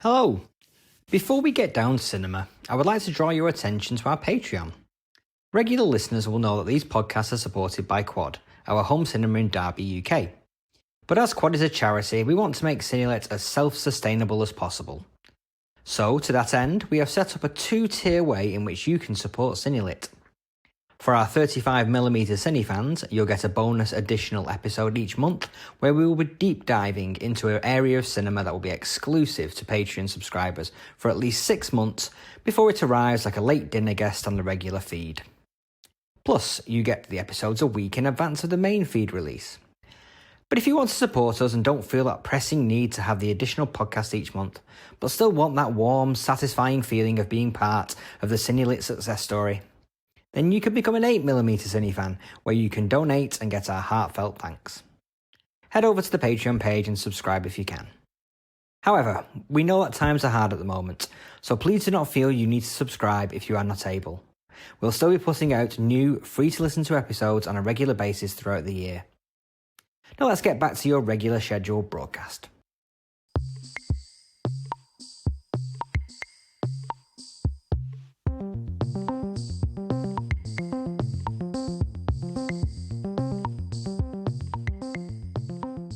Hello. Before we get down to cinema, I would like to draw your attention to our Patreon. Regular listeners will know that these podcasts are supported by Quad, our home cinema in Derby, UK. But as Quad is a charity, we want to make Cinelit as self-sustainable as possible. So, to that end, we have set up a two-tier way in which you can support Cinelit. For our 35mm Cine fans, you'll get a bonus additional episode each month where we will be deep diving into an area of cinema that will be exclusive to Patreon subscribers for at least 6 months before it arrives like a late dinner guest on the regular feed. Plus, you get the episodes a week in advance of the main feed release. But if you want to support us and don't feel that pressing need to have the additional podcast each month, but still want that warm, satisfying feeling of being part of the Cinelit success story, then you can become an 8mm Cine fan, where you can donate and get our heartfelt thanks. Head over to the Patreon page and subscribe if you can. However, we know that times are hard at the moment, so please do not feel you need to subscribe if you are not able. We'll still be putting out new, free-to-listen to episodes on a regular basis throughout the year. Now let's get back to your regular scheduled broadcast.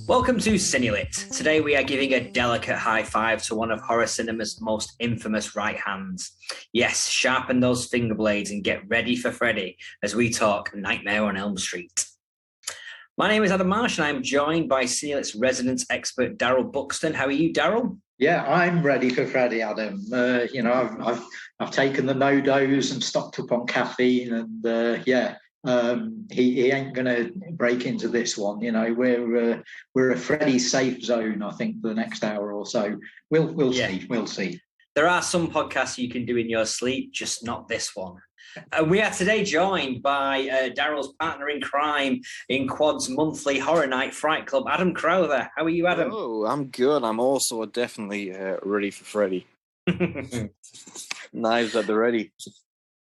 Welcome to Cinelit. Today we are giving a delicate high five to one of horror cinema's most infamous right hands. Yes, sharpen those finger blades and get ready for Freddie as we talk Nightmare on Elm Street. My name is Adam Marsh and I'm joined by Cinelit's resident expert Daryl Buxton. How are you, Daryl? Yeah, I'm ready for Freddie, Adam. I've taken the no-dose and stocked up on caffeine, and he ain't going to break into this one. You know, we're a Freddie safe zone, I think, for the next hour or so. We'll see. There are some podcasts you can do in your sleep, just not this one. We are today joined by Daryl's partner in crime in Quad's monthly horror night, Fright Club, Adam Crowther. How are you, Adam? Oh, I'm good. I'm also definitely ready for Freddie. Knives at the ready.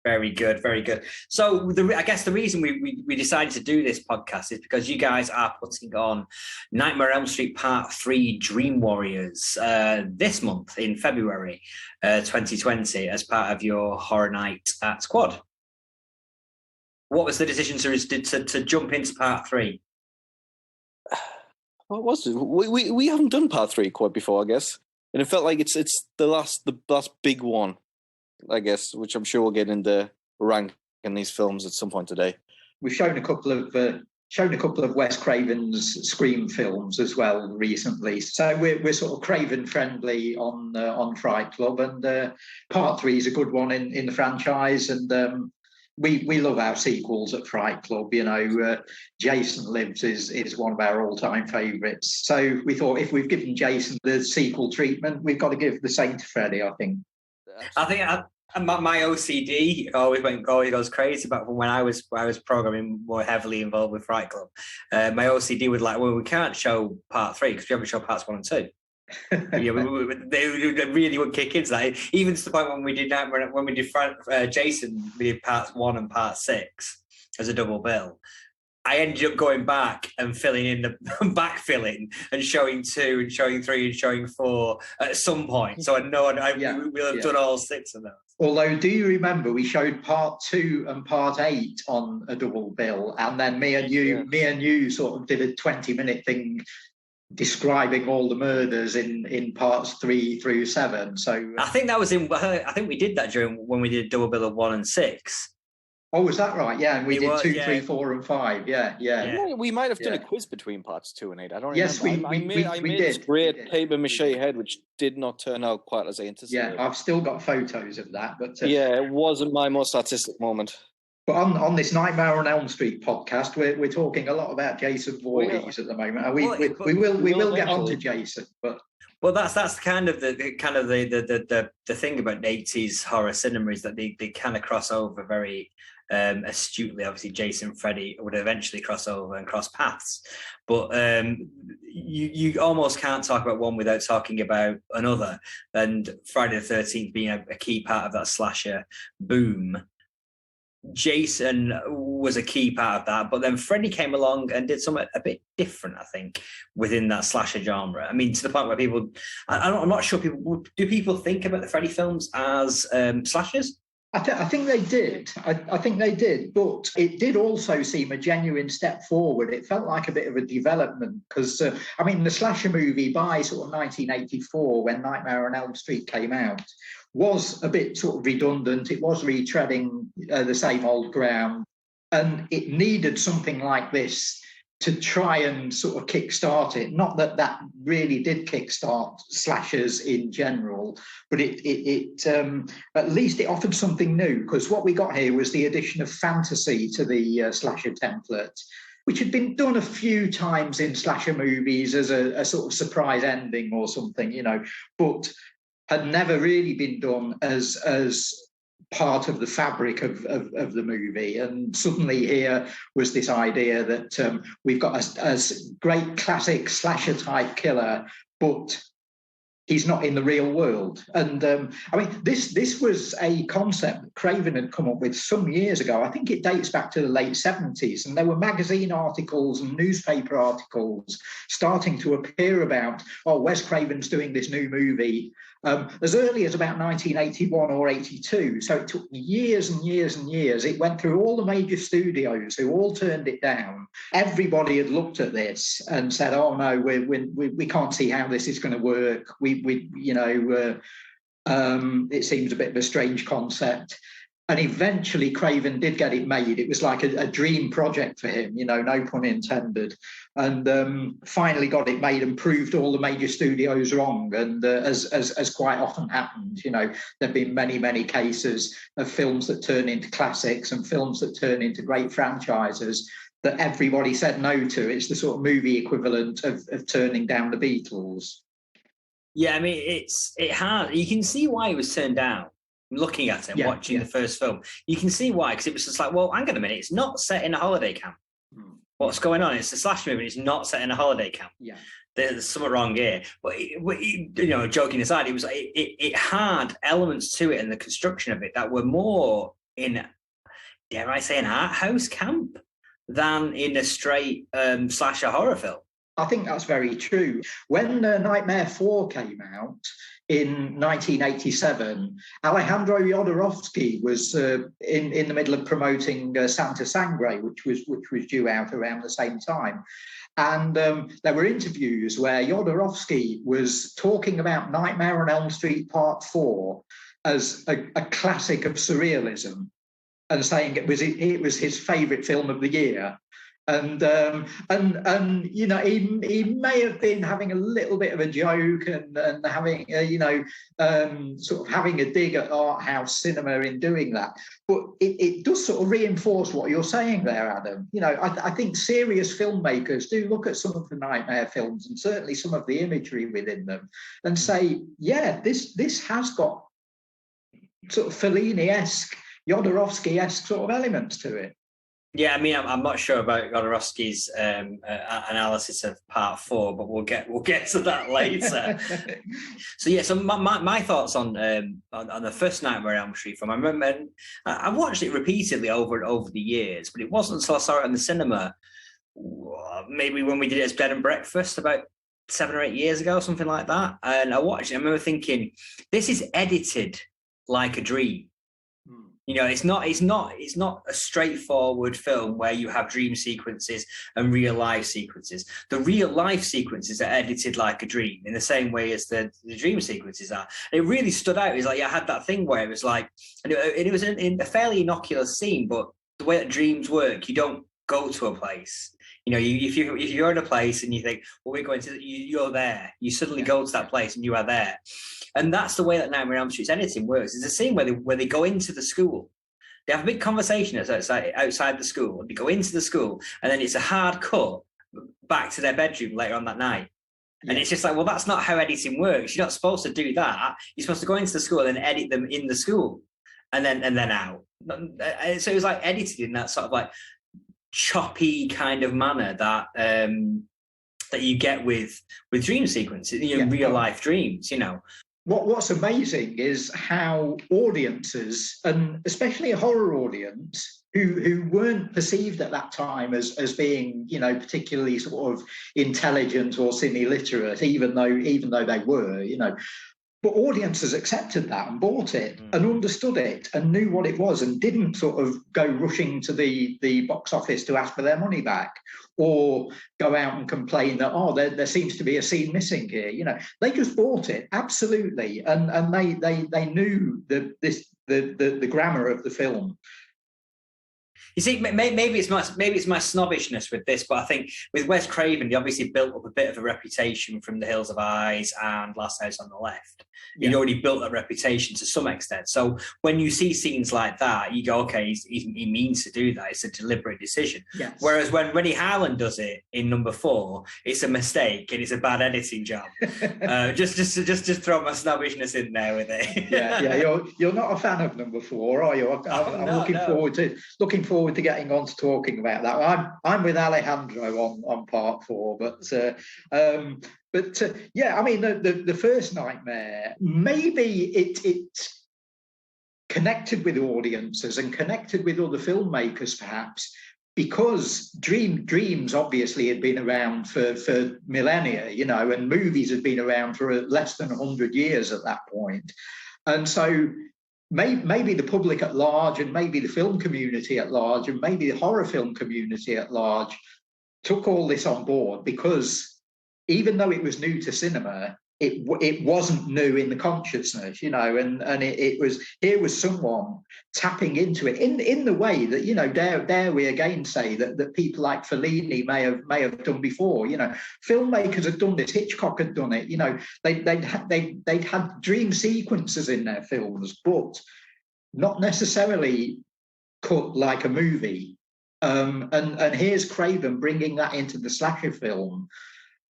Very good, very good. So I guess the reason we decided to do this podcast is because you guys are putting on Nightmare on Elm Street Part 3 Dream Warriors this month in February 2020 as part of your horror night at Quad. What was the decision to jump into Part 3? What was it? We haven't done Part 3 Quad before, I guess. And it felt like it's the last big one, I guess, which I'm sure we'll get into ranking these films at some point today. We've shown a couple of Wes Craven's Scream films as well recently, so we're sort of Craven friendly on Fright Club, and Part 3 is a good one in the franchise, and we love our sequels at Fright Club. You know, Jason Lives is one of our all-time favourites. So we thought if we've given Jason the sequel treatment, we've got to give the same to Freddie, I think. My OCD always goes crazy back when I was programming more heavily involved with Fright Club. My OCD would we can't show Part 3 because we haven't shown Parts 1 and 2. They really would kick into that. Even to the point when we did Jason, we did Parts 1 and Part 6 as a double bill. I ended up going back and filling in the backfilling and showing 2 and showing 3 and showing 4 at some point. So I know we'll have done all 6 of those. Although, do you remember we showed Part 2 and Part 8 on a double bill, and then me and you sort of did a 20-minute thing describing all the murders in Parts 3 through 7. So I think that was I think we did that when we did a double bill of 1 and 6. Oh, was that right? Yeah, and we did 2, 3, 4, and 5. Yeah. We might have done a quiz between Parts 2 and 8. I don't yes, remember. we did. I made this great paper mache head, which did not turn out quite as I anticipated. Yeah, I've still got photos of that. But it wasn't my most artistic moment. But on this Nightmare on Elm Street podcast, we're talking a lot about Jason Voorhees at the moment. And we will get on to Jason, but. Well, that's kind of the thing about 80s horror cinema is that they kind of cross over very astutely. Obviously, Jason and Freddie would eventually cross over and cross paths, but you almost can't talk about one without talking about another. And Friday the 13th being a key part of that slasher boom. Jason was a key part of that, but then Freddie came along and did something a bit different, I think, within that slasher genre. I mean, to the point where people, I'm not sure do people think about the Freddie films as slashers? I think they did. I think they did, but it did also seem a genuine step forward. It felt like a bit of a development because, I mean, the slasher movie by sort of 1984, when Nightmare on Elm Street came out, was a bit sort of redundant. It was retreading the same old ground, and it needed something like this to try and sort of kickstart it. Not that that really did kickstart slashers in general, but it at least it offered something new, because what we got here was the addition of fantasy to the slasher template, which had been done a few times in slasher movies as a sort of surprise ending or something, you know, but had never really been done as part of the fabric of the movie. And suddenly here was this idea that we've got a great classic slasher type killer, but he's not in the real world. And I mean, this was a concept that Craven had come up with some years ago. I think it dates back to the late 70s, and there were magazine articles and newspaper articles starting to appear about, oh, Wes Craven's doing this new movie, as early as about 1981 or 82. So it took years and years and years. It went through all the major studios who all turned it down. Everybody had looked at this and said, oh no, we can't see how this is going to work. It seems a bit of a strange concept. And eventually Craven did get it made. It was like a dream project for him, you know, no pun intended. And finally got it made and proved all the major studios wrong. And as quite often happens, you know, there have been many, many cases of films that turn into classics and films that turn into great franchises that everybody said no to. It's the sort of movie equivalent of turning down the Beatles. Yeah, I mean, it has. You can see why it was turned down. Looking at it, watching the first film, you can see why, because it was just like, well, hang on a minute, it's not set in a holiday camp. What's going on? It's a slasher movie. It's not set in a holiday camp. Yeah, there's something wrong here. But you know, joking aside, it had elements to it and the construction of it that were more in, dare I say, an art house camp than in a straight slasher horror film. I think that's very true. When Nightmare 4 came out in 1987, Alejandro Jodorowsky was in the middle of promoting Santa Sangre, which was due out around the same time. And there were interviews where Jodorowsky was talking about Nightmare on Elm Street Part 4 as a classic of surrealism, and saying it was his favourite film of the year. And you know, he may have been having a little bit of a joke and having sort of having a dig at art house cinema in doing that, but it does sort of reinforce what you're saying there, Adam. You know, I think serious filmmakers do look at some of the Nightmare films and certainly some of the imagery within them and say, yeah, this has got sort of Fellini-esque, Jodorowsky-esque sort of elements to it. Yeah, I mean, I'm not sure about Jodorowsky's analysis of Part 4, but we'll get to that later. So my thoughts on the first Nightmare on Elm Street film. I remember I watched it repeatedly over and over the years, but it wasn't until I saw it in the cinema, maybe when we did it as Bed and Breakfast about 7 or 8 years ago, something like that. And I watched it. I remember thinking, this is edited like a dream. You know, it's not a straightforward film where you have dream sequences and real life sequences. The real life sequences are edited like a dream in the same way as the dream sequences are. And it really stood out. It's like I had that thing where it was like, and it was in a fairly innocuous scene, but the way that dreams work, you don't go to a place. You know, if you're in a place and you think, well, we're going to, you're there. You suddenly go to that place and you are there. And that's the way that Nightmare on Elm Street's editing works. It's a scene where they go into the school. They have a big conversation outside the school. They go into the school, and then it's a hard cut back to their bedroom later on that night. Yeah. And it's just like, well, that's not how editing works. You're not supposed to do that. You're supposed to go into the school and edit them in the school, and then out. So it was like edited in that sort of like choppy kind of manner that that you get with dream sequences, real life dreams, you know. What's amazing is how audiences, and especially a horror audience, who weren't perceived at that time as being, particularly sort of intelligent or semi-literate, even though they were, But audiences accepted that and bought it and understood it and knew what it was and didn't sort of go rushing to the box office to ask for their money back or go out and complain that, there seems to be a scene missing here. They just bought it, absolutely. And they knew the grammar of the film. You see, maybe it's my snobbishness with this, but I think with Wes Craven, he obviously built up a bit of a reputation from The Hills of Eyes and Last House on the Left. He'd already built that reputation to some extent. So when you see scenes like that, you go, okay, he means to do that. It's a deliberate decision. Yes. Whereas when Rennie Harlan does it in number 4, it's a mistake and it's a bad editing job. Just throw my snobbishness in there with it. Yeah. You're not a fan of number 4, are you? I'm looking forward to getting on to talking about that. I'm with Alejandro on part 4, but I mean the first Nightmare, maybe it connected with audiences and connected with other filmmakers perhaps because dreams obviously had been around for millennia, and movies had been around for less than 100 years at that point, and so maybe the public at large and maybe the film community at large and maybe the horror film community at large took all this on board because even though it was new to cinema, it wasn't new in the consciousness, and it was someone tapping into it in the way that, dare we again say that people like Fellini may have done before. Filmmakers had done this. Hitchcock had done it. They'd had dream sequences in their films, but not necessarily cut like a movie. And here's Craven bringing that into the slasher film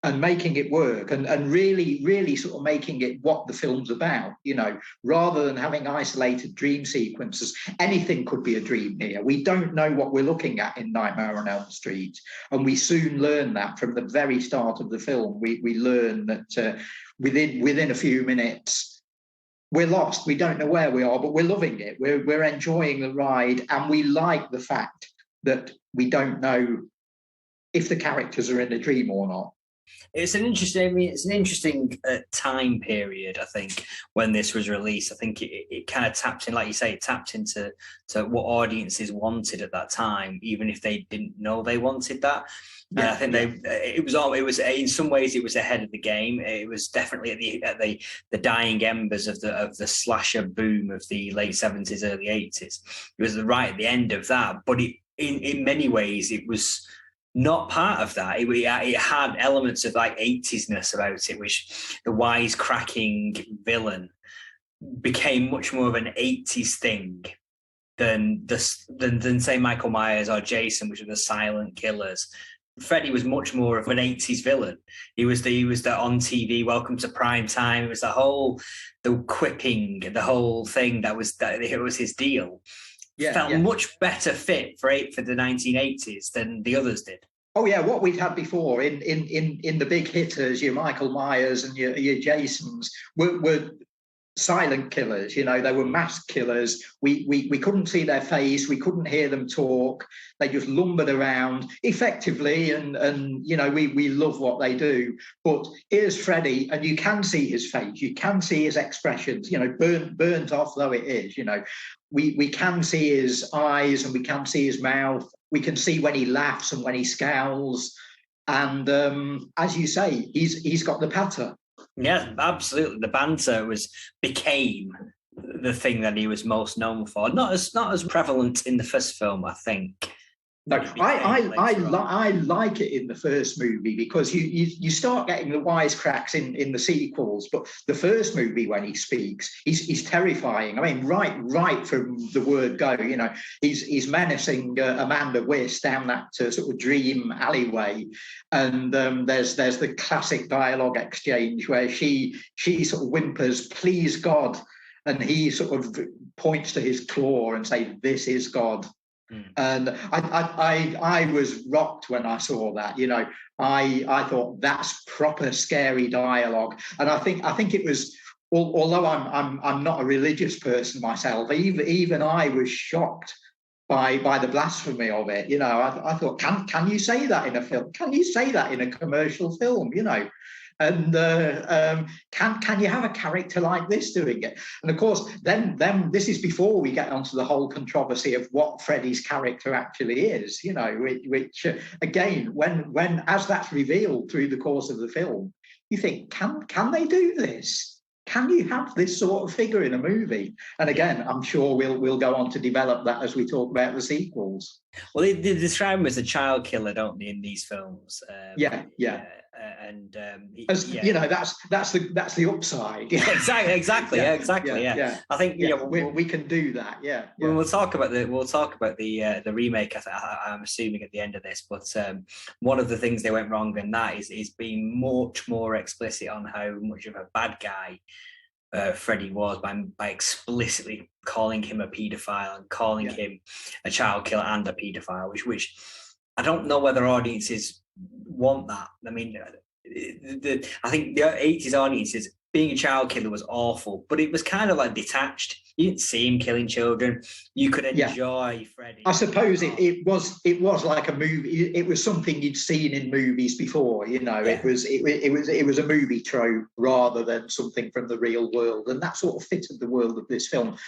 and making it work and really, really sort of making it what the film's about, rather than having isolated dream sequences. Anything could be a dream here. We don't know what we're looking at in Nightmare on Elm Street. And we soon learn that from the very start of the film. We learn that within a few minutes, we're lost. We don't know where we are, but we're loving it. We're enjoying the ride. And we like the fact that we don't know if the characters are in a dream or not. It's an interesting time period, I think, when this was released. I think it kind of tapped in, like you say, it tapped into what audiences wanted at that time, even if they didn't know they wanted that. I think it was in some ways it was ahead of the game. It was definitely at the dying embers of the slasher boom of the late 70s, early 80s. It was right at the end of that, but in many ways it was not part of that. It had elements of like 80s-ness about it, which the wisecracking villain became much more of an 80s thing than say Michael Myers or Jason, which are the silent killers. Freddie was much more of an 80s villain. He was the on TV, welcome to prime time. It was the quipping, the whole thing it was his deal. Much better fit for the 1980s than the others did. Oh yeah, what we'd had before in the big hitters, your Michael Myers and your Jasons were silent killers. They were masked killers. We couldn't see their face, we couldn't hear them talk. They just lumbered around effectively, and we love what they do. But here's Freddie, and you can see his face, you can see his expressions. Burnt off though it is. We can see his eyes and we can see his mouth. We can see when he laughs and when he scowls. And as you say, he's got the patter. Yeah, absolutely. The banter became the thing that he was most known for. Not as prevalent in the first film, I think. No, I like it in the first movie because you start getting the wisecracks in the sequels, but the first movie when he speaks, he's terrifying. I mean, right from the word go, he's menacing Amanda Wyss down that sort of dream alleyway, and there's the classic dialogue exchange where she sort of whimpers, "Please God," and he sort of points to his claw and say, "This is God." And I was rocked when I saw that. I thought that's proper scary dialogue, and I think it was. Although I'm not a religious person myself, even I was shocked by the blasphemy of it. You know, I thought, can you say that in a film? Can you say that in a commercial film? You know, and can you have a character like this doing it? And of course, then this is before we get onto the whole controversy of what Freddie's character actually is. You know, which again, when as that's revealed through the course of the film, you think, can they do this? Can you have this sort of figure in a movie? And again, I'm sure we'll go on to develop that as we talk about the sequels. Well, they describe him as a child killer, don't they, in these films? Yeah. You know, that's the upside. Yeah. Exactly. Yeah. I think you know we can do that. Yeah. We'll talk about the remake. I'm assuming at the end of this, but one of the things they went wrong in that is being much more explicit on how much of a bad guy Freddie was by explicitly calling him a paedophile and calling him a child killer and a paedophile, which I don't know whether audiences want that. I mean, I think the 80s audiences, being a child killer was awful, but it was kind of like detached. You didn't see him killing children. You could enjoy Freddie. I suppose it was like a movie. It was something you'd seen in movies before. You know, it was a movie trope rather than something from the real world, and that sort of fitted the world of this film.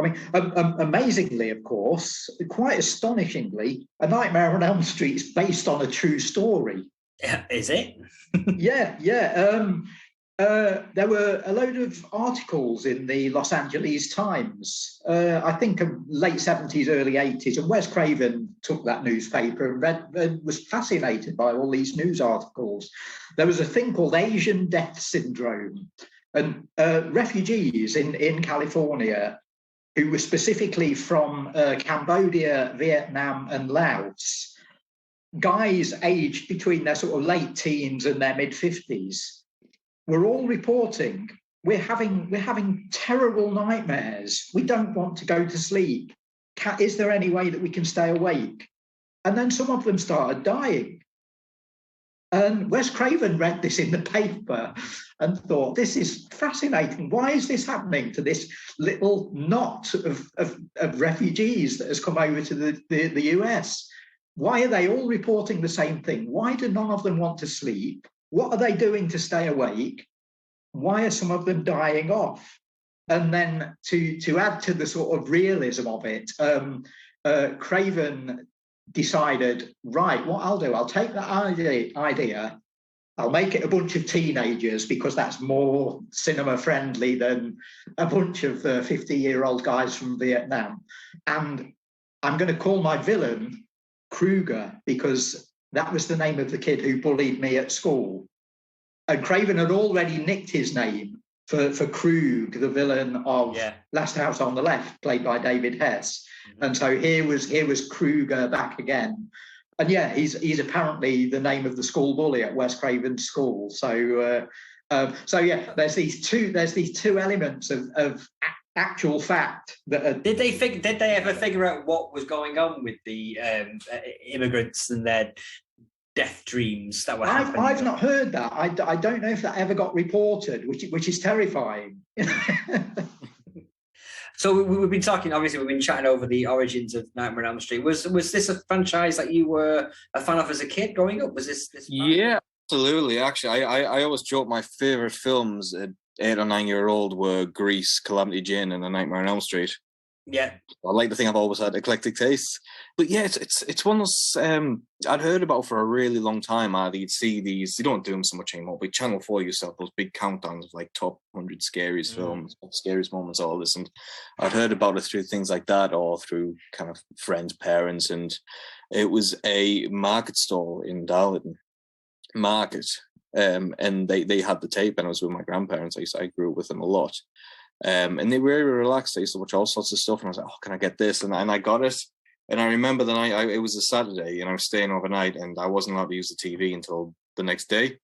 I mean, amazingly, of course, quite astonishingly, A Nightmare on Elm Street is based on a true story. Is it? Yeah. There were a load of articles in the Los Angeles Times, I think late 70s, early 80s, and Wes Craven took that newspaper and read and was fascinated by all these news articles. There was a thing called Asian Death Syndrome, and refugees in California who were specifically from Cambodia, Vietnam, and Laos, guys aged between their sort of late teens and their mid-50s, were all reporting, we're having terrible nightmares. We don't want to go to sleep. Is there any way that we can stay awake? And then some of them started dying. And Wes Craven read this in the paper and thought, this is fascinating. Why is this happening to this little knot of refugees that has come over to the US? Why are they all reporting the same thing? Why do none of them want to sleep? What are they doing to stay awake? Why are some of them dying off? And then to add to the sort of realism of it, Craven decided, right, what I'll do, I'll take that idea, I'll make it a bunch of teenagers because that's more cinema friendly than a bunch of 50-year-old guys from Vietnam. And I'm going to call my villain Kruger because that was the name of the kid who bullied me at school. And Craven had already nicked his name for Krug, the villain of Last House on the Left, played by David Hess. Mm-hmm. And so here was Kruger back again. And he's apparently the name of the school bully at Wes Craven's school. So there's these two elements of actual fact that are... Did they ever figure out what was going on with the immigrants and their death dreams that were happening? I've not heard that. I don't know if that ever got reported, which is terrifying. So we've been talking, obviously, we've been chatting over the origins of Nightmare on Elm Street. Was this a franchise that you were a fan of as a kid growing up? Was this Yeah, absolutely. Actually, I always joke my favourite films at 8 or 9 year old were Grease, Calamity Jane, and A Nightmare on Elm Street. Yeah, I like to think I've always had eclectic tastes, but yeah, it's one of those I'd heard about for a really long time. You'd see these, you don't do them so much anymore, but Channel 4 used to have those big countdowns of like top 100 scariest films, scariest moments, all this, and I'd heard about it through things like that or through kind of friends' parents, and it was a market stall in Darlington Market, and they had the tape, and I was with my grandparents. I grew up with them a lot. And they were very relaxed. I used to watch all sorts of stuff, and I was like, "Oh, can I get this?" And I got it. And I remember the night. It was a Saturday, and I was staying overnight, and I wasn't allowed to use the TV until the next day.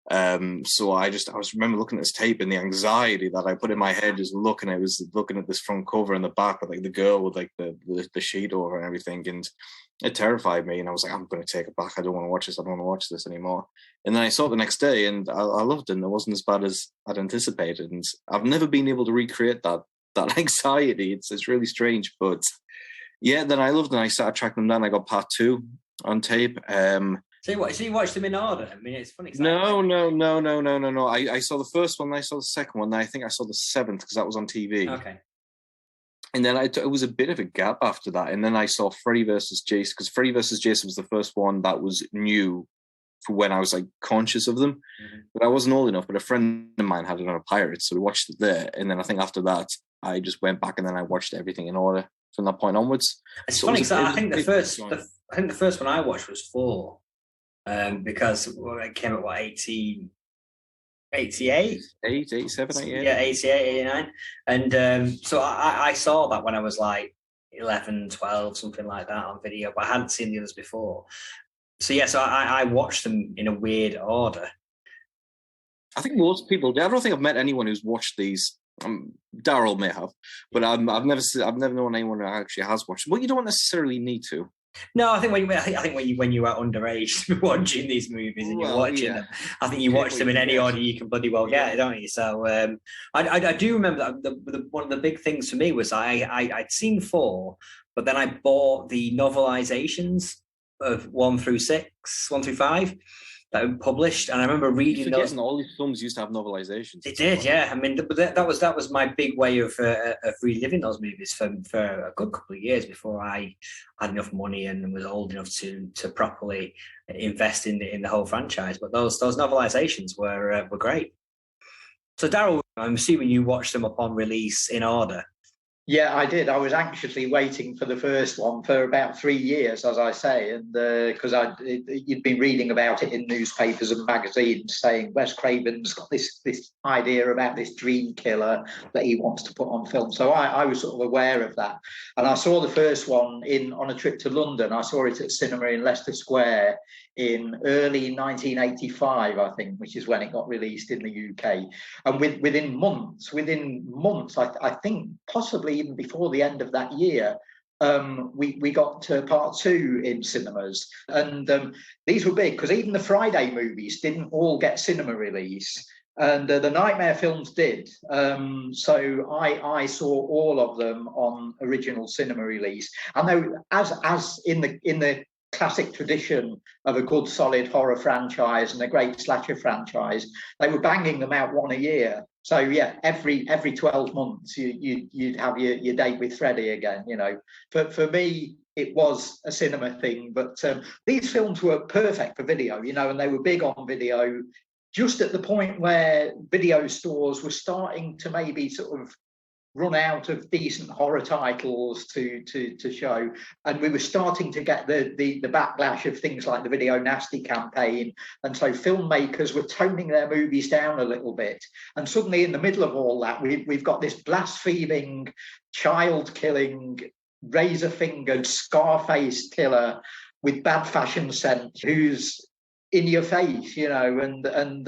So I remember looking at this tape, and the anxiety that I put in my head just looking at this front cover and the back with like the girl with like the sheet over and everything, and it terrified me. And I was like, I'm going to take it back. I don't want to watch this. I don't want to watch this anymore. And then I saw it the next day, and I loved it. And it wasn't as bad as I'd anticipated. And I've never been able to recreate that anxiety. It's really strange, but Yeah, then I loved them. I started tracking them down. I got part 2 on tape. So you watched them in order? I mean, it's funny. No. I saw the first one, I saw the second one, and I think I saw the 7th because that was on TV. Okay. And then it was a bit of a gap after that. And then I saw Freddie versus Jason, because Freddie versus Jason was the first one that was new for when I was like conscious of them. Mm-hmm. But I wasn't old enough, but a friend of mine had it on a pirate, so we watched it there. And then I think after that, I just went back and then I watched everything in order from that point onwards. It's funny because I think the first one I watched was 4. Because it came at 88? 87, 88? Yeah, 88, 89. And so I saw that when I was like 11, 12, something like that on video, but I hadn't seen the others before. So yeah, so I watched them in a weird order. I think most people do. I don't think I've met anyone who's watched these. Daryl may have, but I've never known anyone who actually has watched them. Well, you don't necessarily need to. No, I think when you are underage watching these movies and you're watching them, I think you watch them in any order you can bloody well get it, don't you? So I do remember that one of the big things for me was I'd seen 4, but then I bought the novelizations of 1 through 5 that were published, and I remember reading those. All these films used to have novelizations. They did, yeah. I mean, that was my big way of reliving those movies for a good couple of years before I had enough money and was old enough to properly invest in the whole franchise. But those novelizations were great. So, Daryl, I'm assuming you watched them upon release in order. Yeah, I did. I was anxiously waiting for the first one for about 3 years, as I say, and because you'd been reading about it in newspapers and magazines saying Wes Craven's got this idea about this dream killer that he wants to put on film. So I was sort of aware of that, and I saw the first one on a trip to London. I saw it at cinema in Leicester Square in early 1985, I think, which is when it got released in the UK. And within months, I think possibly even before the end of that year, we got to part 2 in cinemas. And these were big because even the Friday movies didn't all get cinema release. And the Nightmare films did. So I saw all of them on original cinema release. And they, as in the classic tradition of a good solid horror franchise and a great slasher franchise, they were banging them out 1 a year. So yeah, every 12 months you'd have your date with Freddie again. You know, for me it was a cinema thing, but these films were perfect for video. You know, and they were big on video. Just at the point where video stores were starting to maybe sort of run out of decent horror titles to show, and we were starting to get the backlash of things like the Video Nasty campaign, and so filmmakers were toning their movies down a little bit. And suddenly, in the middle of all that, we've got this blaspheming, child-killing, razor-fingered, scar-faced killer with bad fashion sense who's in your face, you know, and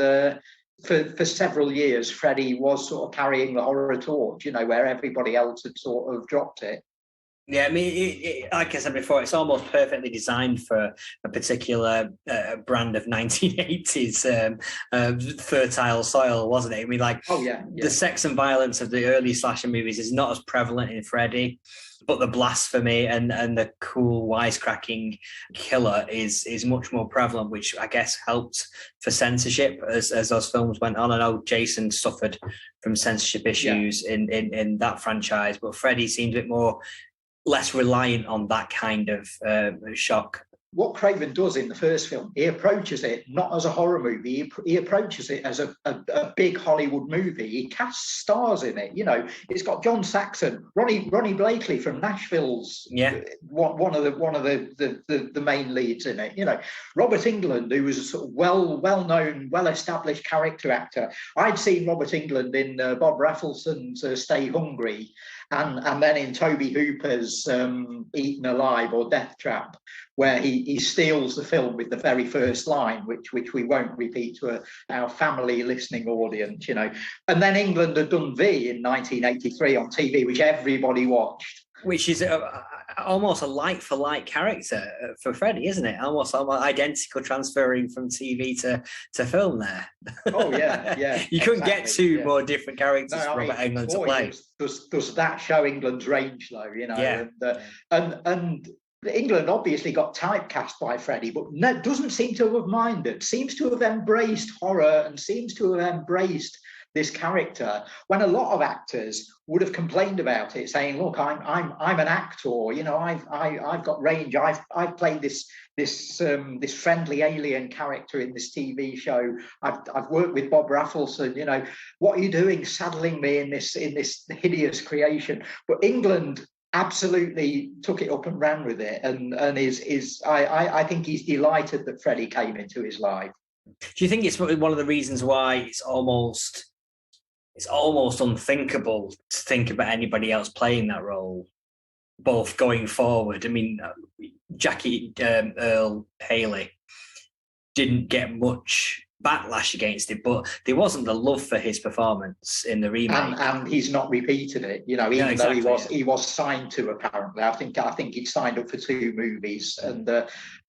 for several years, Freddie was sort of carrying the horror torch, you know, where everybody else had sort of dropped it. Yeah, I mean, like I said before, it's almost perfectly designed for a particular brand of 1980s fertile soil, wasn't it? I mean, like, the sex and violence of the early slasher movies is not as prevalent in Freddie, but the blasphemy and the cool wisecracking killer is much more prevalent, which I guess helped for censorship as those films went on. I know Jason suffered from censorship issues in that franchise, but Freddie seems a bit less reliant on that kind of shock. What Craven does in the first film, he approaches it not as a horror movie, he approaches it as a big Hollywood movie. He casts stars in it, you know. It's got John Saxon, Ronnie Blakely from Nashville's one of the main leads in it, you know. Robert Englund, who was a sort of well-known, well-established character actor. I'd seen Robert Englund in Bob Raffleson's Stay Hungry, and then in Toby Hooper's Eaten Alive or Death Trap, where he steals the film with the very first line, which we won't repeat to our family listening audience, you know. And then England had done V in 1983 on TV, which everybody watched. Which is, almost a like-for-like character for Freddie, isn't it? Almost identical, transferring from TV to film there. Oh, yeah. You couldn't get two more different characters for Robert Englund to play. Does that show England's range, though? Yeah. And England obviously got typecast by Freddie, but doesn't seem to have minded, seems to have embraced horror and seems to have embraced this character, when a lot of actors would have complained about it, saying, "Look, I'm an actor. I've got range. I've played this friendly alien character in this TV show. I've worked with Bob Raffleson. What are you doing, saddling me in this hideous creation?" But England absolutely took it up and ran with it, and I think he's delighted that Freddie came into his life. Do you think it's one of the reasons why it's almost unthinkable to think about anybody else playing that role, both going forward? I mean, Jackie Earle Haley didn't get much backlash against it, but there wasn't the love for his performance in the remake, and he's not repeated it. Even though he was signed to, apparently, I think he'd signed up for 2 movies, and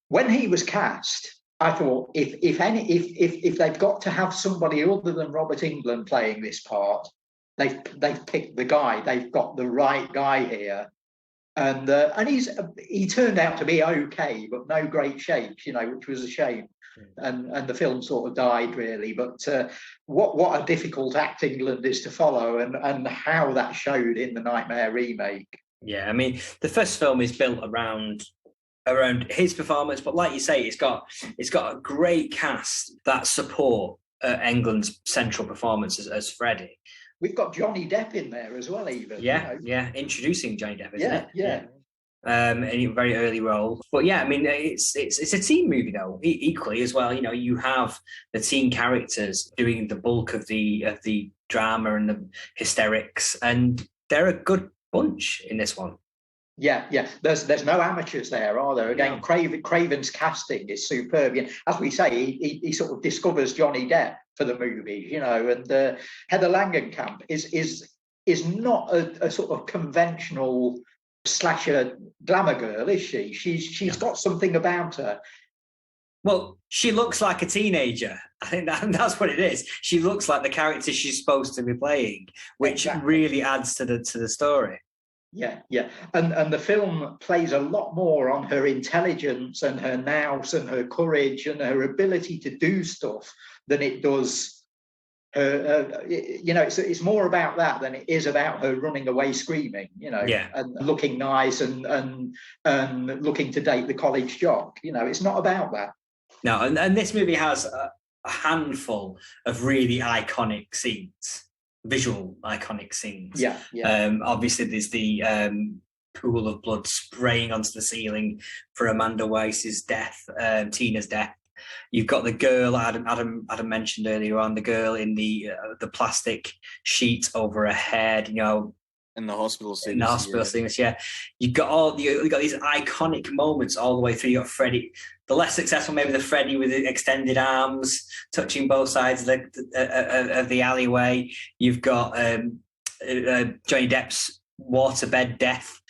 when he was cast, I thought if they've got to have somebody other than Robert Englund playing this part, they've picked the guy. They've got the right guy here, and he turned out to be okay, but no great shakes, which was a shame. And the film sort of died, really. But what a difficult act England is to follow, and how that showed in the Nightmare remake. Yeah, I mean, the first film is built around his performance, but like you say, it's got a great cast that support England's central performance as Freddie. We've got Johnny Depp in there as well, even. Yeah, introducing Johnny Depp, isn't it? Yeah. In a very early role, but yeah, I mean, it's a team movie though. Equally as well, you have the teen characters doing the bulk of the drama and the hysterics, and they're a good bunch in this one. Yeah. There's no amateurs there, are there? Again, no. Craven's casting is superb. As we say, he sort of discovers Johnny Depp for the movie, and Heather Langenkamp is not a sort of conventional slasher glamour girl, is she? She's got something about her. Well, she looks like a teenager. I think that's what it is. She looks like the character she's supposed to be playing, which really adds to the story. Yeah. And the film plays a lot more on her intelligence and her nous and her courage and her ability to do stuff than it does her. It's more about that than it is about her running away screaming, and looking nice and looking to date the college jock. It's not about that. No, and this movie has a handful of really iconic scenes. Visual iconic scenes. Yeah. Obviously, there's the pool of blood spraying onto the ceiling for Amanda Weiss's death, Tina's death. You've got the girl Adam mentioned earlier on, the girl in the plastic sheet over her head. In the hospital scene. Yeah. You've got these iconic moments all the way through. You got Freddie, the less successful, maybe the Freddie with the extended arms touching both sides of the alleyway. You've got Johnny Depp's waterbed death,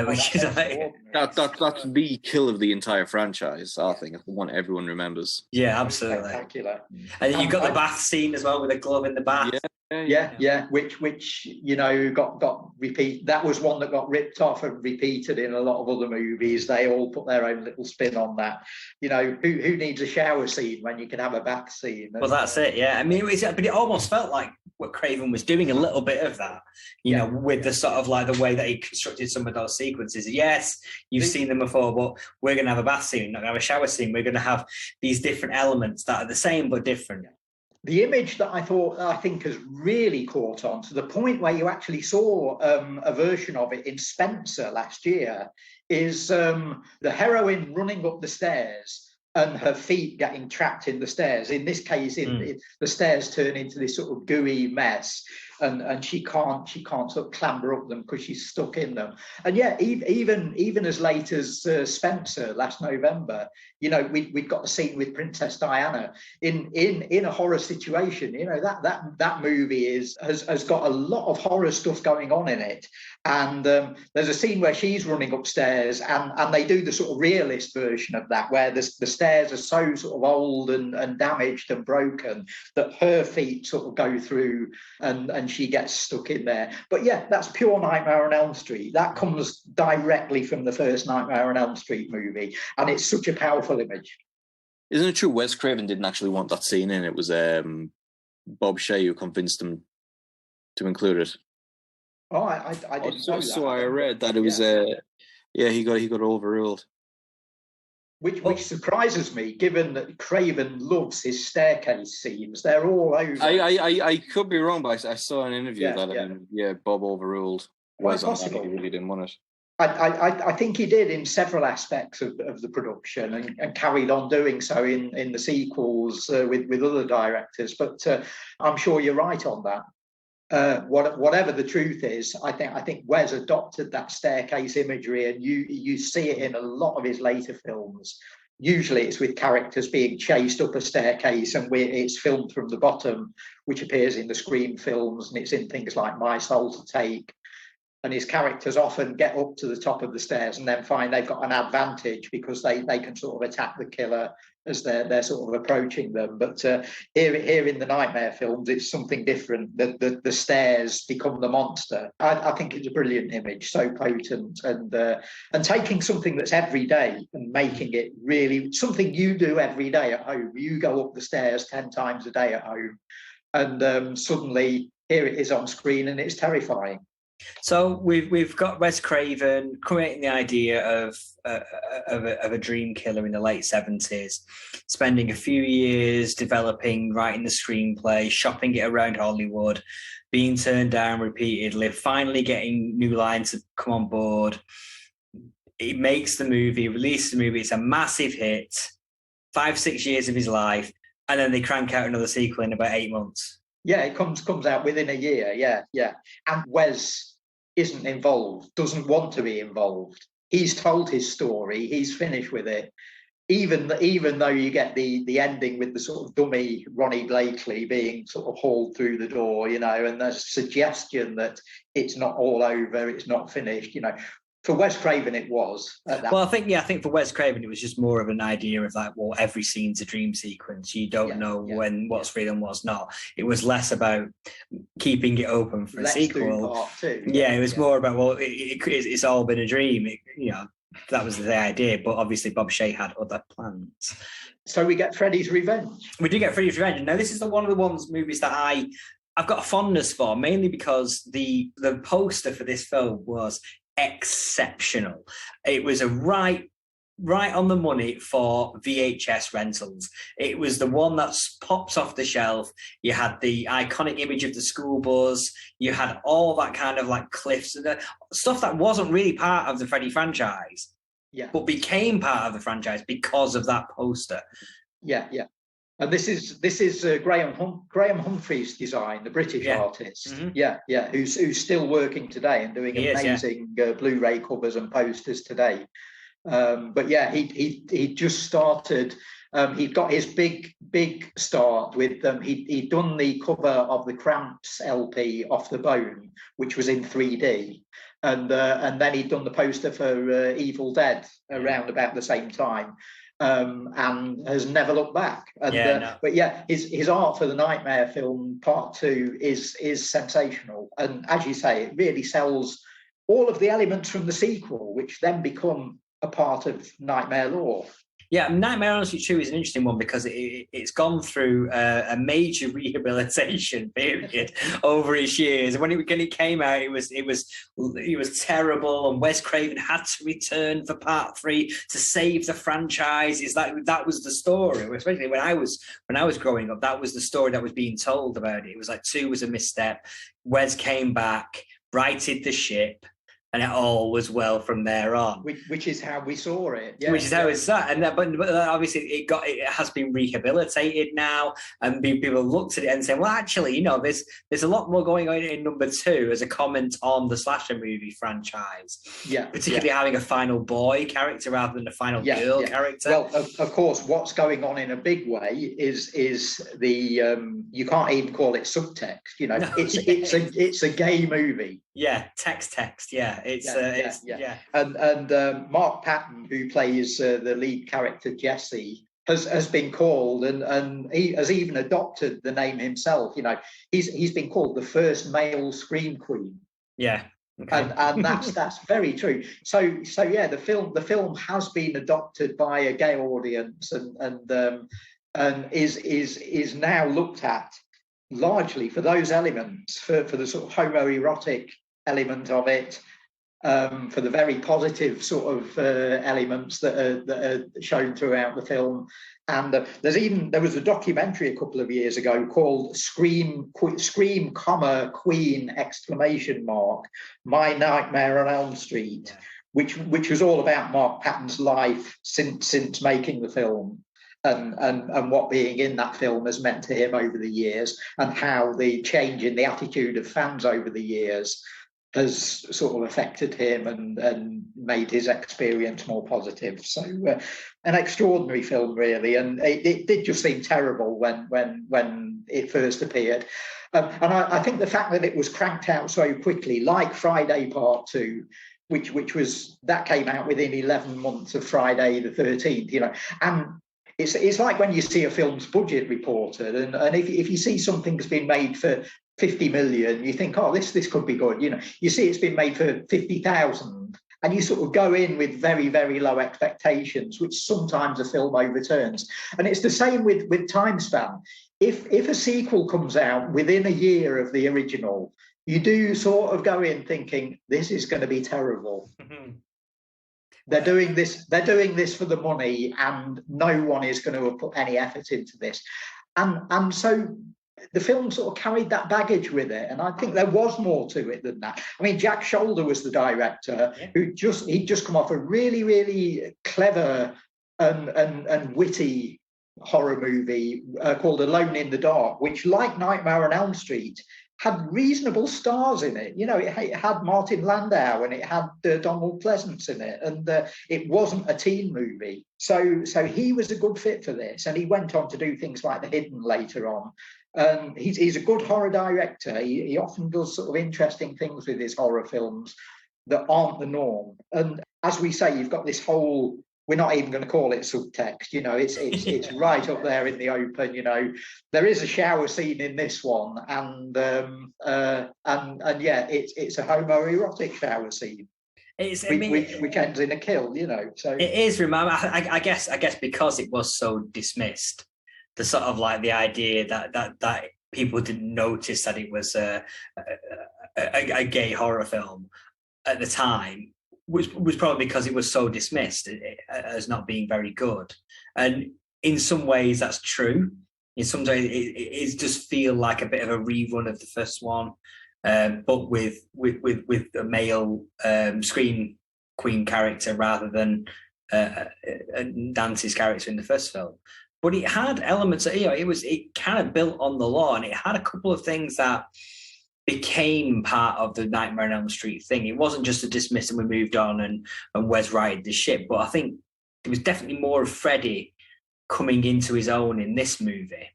which is like that's the kill of the entire franchise. I think it's the one everyone remembers. Yeah, absolutely. Spectacular. And then you've got the bath scene as well with the glove in the bath. Yeah. Which got repeat. That was one that got ripped off and repeated in a lot of other movies. They all put their own little spin on that. Who needs a shower scene when you can have a bath scene? Well, that's it. Yeah, I mean, but it almost felt like what Craven was doing a little bit of that. With the sort of like the way that he constructed some of those sequences. Yes, you've seen them before, but we're going to have a bath scene, not going to have a shower scene. We're going to have these different elements that are the same but different. The image that I think has really caught on to the point where you actually saw a version of it in Spencer last year is the heroine running up the stairs and her feet getting trapped in the stairs. In this case, the stairs turn into this sort of gooey mess. and she can't sort of clamber up them because she's stuck in them. And yeah, even as late as Spencer last November, we'd got a scene with Princess Diana in a horror situation. That movie has got a lot of horror stuff going on in it. And there's a scene where she's running upstairs, and they do the sort of realist version of that, where the stairs are so sort of old and damaged and broken that her feet sort of go through, and she gets stuck in there. But yeah, that's pure Nightmare on Elm Street. That comes directly from the first Nightmare on Elm Street movie, and it's such a powerful image. Isn't it true Wes Craven didn't actually want that scene in? It was Bob Shea who convinced him to include it. Oh, I didn't know that. So I read that it was he got overruled. Which surprises me, given that Craven loves his staircase scenes. They're all over. I could be wrong, but I saw an interview that Bob overruled Wes on that. He really didn't want it. I think he did in several aspects of the production, and carried on doing so in the sequels with other directors. But I'm sure you're right on that. Whatever the truth is, I think Wes adopted that staircase imagery, and you see it in a lot of his later films. Usually it's with characters being chased up a staircase, and it's filmed from the bottom, which appears in the Scream films, and it's in things like My Soul to Take. And his characters often get up to the top of the stairs and then find they've got an advantage because they can sort of attack the killer as they're sort of approaching them. But here in the Nightmare films, it's something different. The stairs become the monster. I think it's a brilliant image, so potent, and taking something that's every day and making it really something you do every day at home. You go up the stairs 10 times a day at home, and suddenly here it is on screen, and it's terrifying. So we've got Wes Craven creating the idea of a dream killer in the late 70s, spending a few years developing, writing the screenplay, shopping it around Hollywood, being turned down repeatedly, finally getting New Line to come on board. He makes the movie, releases the movie. It's a massive hit. 5-6 years of his life, and then they crank out another sequel in about 8 months. Yeah, it comes out within a year. Yeah. And Wes isn't involved, doesn't want to be involved. He's told his story, he's finished with it. Even though you get the ending with the sort of dummy Ronnie Blakely being sort of hauled through the door, and the suggestion that it's not all over, it's not finished, For Wes Craven, it was. Well, I think for Wes Craven, it was just more of an idea of like, well, every scene's a dream sequence. You don't know when what's real and what's not. It was less about keeping it open for a sequel. Part two. It was more about, well, it's all been a dream. That was the idea. But obviously, Bob Shea had other plans. So we get Freddie's Revenge. We do get Freddie's Revenge. Now, this is one of the movies that I've got a fondness for, mainly because the poster for this film was exceptional. It was a right on the money for VHS rentals. It was the one that pops off the shelf. You had the iconic image of the school bus. You had all that kind of like cliffs and stuff that wasn't really part of the Freddy franchise, but became part of the franchise because of that poster. Yeah. And this is Graham Humphreys' design, the British artist. Mm-hmm. Who's still working today and doing amazing Blu-ray covers and posters today. But he just started. He got his big start with them. He'd done the cover of the Cramps LP, Off the Bone, which was in 3D, and then he'd done the poster for Evil Dead around about the same time. And has never looked back. But his art for the Nightmare film Part 2 is sensational, and as you say, it really sells all of the elements from the sequel, which then become a part of Nightmare lore. Yeah, Nightmare on Elm Street 2 is an interesting one because it's gone through a major rehabilitation period over its years. And when it came out, it was terrible. And Wes Craven had to return for Part 3 to save the franchise. That was the story, especially when I was growing up. That was the story that was being told about it. It was like 2 was a misstep. Wes came back, righted the ship, and it all was well from there on. Which is how we saw it. Yeah, which is how it's that, and but obviously it has been rehabilitated now, and people looked at it and said, well, actually, there's a lot more going on in number 2 as a comment on the slasher movie franchise. Yeah, particularly having a final boy character rather than a final girl character. Well, of course, what's going on in a big way is the you can't even call it subtext. It's a gay movie. Yeah, text. Yeah, And Mark Patton, who plays the lead character Jesse, has been called, and he has even adopted the name himself. He's been called the first male scream queen. Yeah. Okay. And that's very true. So yeah, the film has been adopted by a gay audience, and is now looked at largely for those elements, for the sort of homoerotic element of it, for the very positive sort of elements that are shown throughout the film. And there was a documentary a couple of years ago called Scream, Queen, ! My Nightmare on Elm Street, which was all about Mark Patton's life since making the film. And what being in that film has meant to him over the years, and how the change in the attitude of fans over the years has sort of affected him and made his experience more positive. So an extraordinary film, really, and it did just seem terrible when it first appeared. And I think the fact that it was cranked out so quickly, like Friday Part 2, which came out within 11 months of Friday the 13th, and it's like when you see a film's budget reported, and if you see something's been made for 50 million, you think, oh, this could be good. You see it's been made for 50,000, and you sort of go in with very, very low expectations, which sometimes a film overturns. And it's the same with time span. If a sequel comes out within a year of the original, you do sort of go in thinking, this is going to be terrible. Mm-hmm. They're doing this for the money, and no one is going to put any effort into this. And so the film sort of carried that baggage with it, and I think there was more to it than that. I mean, Jack Shoulder was the director, he'd just come off a really, really clever and witty horror movie called Alone in the Dark, which, like Nightmare on Elm Street, had reasonable stars in it. It had Martin Landau and it had Donald Pleasance in it, and it wasn't a teen movie. So he was a good fit for this, and he went on to do things like The Hidden later on. He's a good horror director. He often does sort of interesting things with his horror films that aren't the norm. And as we say, you've got this whole, we're not even going to call it subtext, it's right up there in the open. There is a shower scene in this one, and yeah, it's a homoerotic shower scene. Which ends in a kill, So it is. Remember, I guess because it was so dismissed, the sort of like the idea that people didn't notice that it was a gay horror film at the time was probably because it was so dismissed as not being very good. And in some ways that's true. In some ways it does feel like a bit of a rerun of the first one, but with a male scream queen character rather than Nancy's character in the first film. But it had elements that, it kind of built on the law, and it had a couple of things that became part of the Nightmare on Elm Street thing. It wasn't just a dismiss and we moved on and Wes righted the ship, but I think there was definitely more of Freddie coming into his own in this movie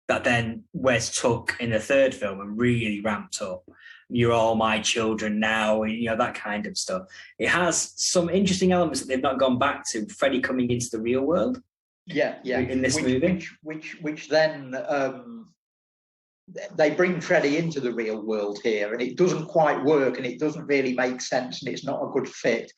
that then Wes took in the third film and really ramped up. You're all my children now, that kind of stuff. It has some interesting elements that they've not gone back to. Freddie coming into the real world. Yeah. In this movie. Which then they bring Freddie into the real world here, and it doesn't quite work, and it doesn't really make sense, and it's not a good fit.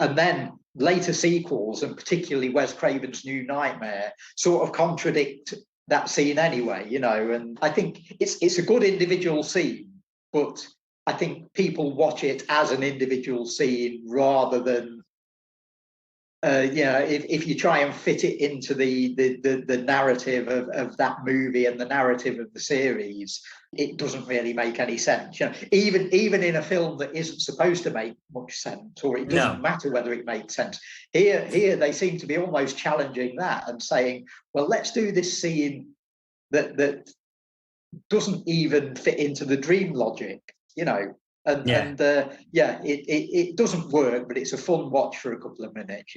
And then later sequels, and particularly Wes Craven's New Nightmare, sort of contradict that scene anyway, and I think it's a good individual scene, but I think people watch it as an individual scene rather than if you try and fit it into the narrative of that movie and the narrative of the series, it doesn't really make any sense. Even in a film that isn't supposed to make much sense, or it doesn't matter whether it makes sense. Here they seem to be almost challenging that and saying, well, let's do this scene that doesn't even fit into the dream logic, it doesn't work, but it's a fun watch for a couple of minutes,